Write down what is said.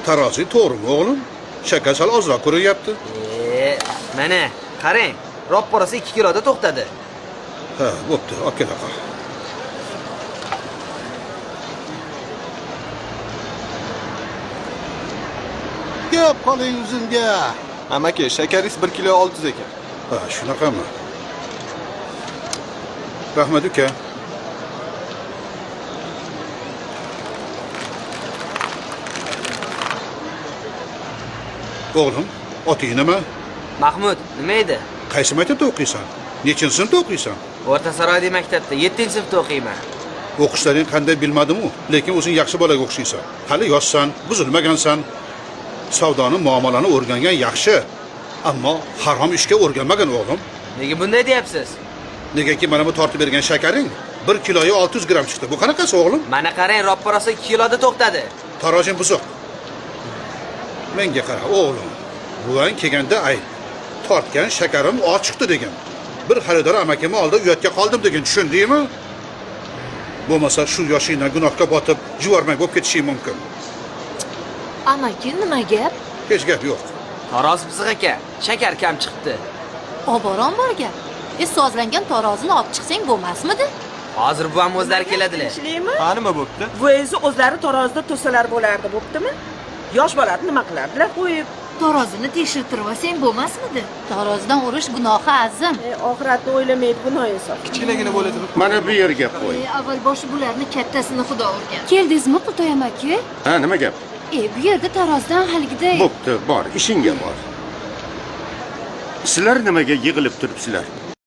Tarozi to'g'rimi o'g'lim? Shakar sal ozroq ko'rinyapti. Mana, qarang. Ropparasi 2 kiloda to'xtadi. Ha, bo'pti, olib kela qol. Gap qoling o'zimga. Amaki, shakaringiz 1 kilo 600 ekan. Ha, shunaqami? Rahmat uka. O'g'lim, oting nima? Mahmud, nima edi? Qaysi maktabda o'qiysan? Nechinchi sinfda o'qiysan? O'rta saroyda maktabda 7-sinfda o'qiyman. O'qishlaring qanday bilmadim-u, lekin o'zing yaxshi bolaga o'xshaysan. Hali yoshsan, buzilmagansan. Savdoni, muomalani o'rgangan yaxshi, ammo harom ishga o'rganmagan o'g'lim. Nega bunday deyapsiz? Negaki mana bu tortib bergan shakaring 1 kiloga 600 gram chiqdi. Bu qanaqasi o'g'lim? Mana qarang, ropparasi 2 kiloda to'xtadi. Tarojim buzuq. Menga qara o'g'lim. Buvang kelganda ayt. Tortgan shakarim ochiqdi degan. Bir xaridor amakimni oldida uyatga qoldim degan, tushundingmi? Bo'lmasa shu yoshingdan gunohga botib, juvarmay bo'lib ketishing mumkin. Amaki, nima gap? Hech gap yo'q. Taroz biziq aka, shakar kam chiqdi. Oboron borgan. Sozlangan tarozini olib chiqsang bo'lmasmidi? Hozir bu ham o'zlari keladilar. Ha, nima bo'pti? Bu o'zi o'zlari tarozida to'salar bo'lardi, bo'ptimi? Yosh bolani nima qilardilar? Qo'yib, Tarozini tekshirtirib olsang bo'lmasmidi? Tarozidan urish gunohi azim. oxiratni o'ylamaydi gunoh insof. Kichkinagina bo'la turib. Mana bu yerga qo'y. Avval boshi bularni kattasini xudo urgan. Keldingizmi Qutayam aka? Ha, nima gap? Bu yerda tarozidan haligiday Bo'pti, bor, ishingga bor. Sizlar nimaga yig'ilib turibsizlar?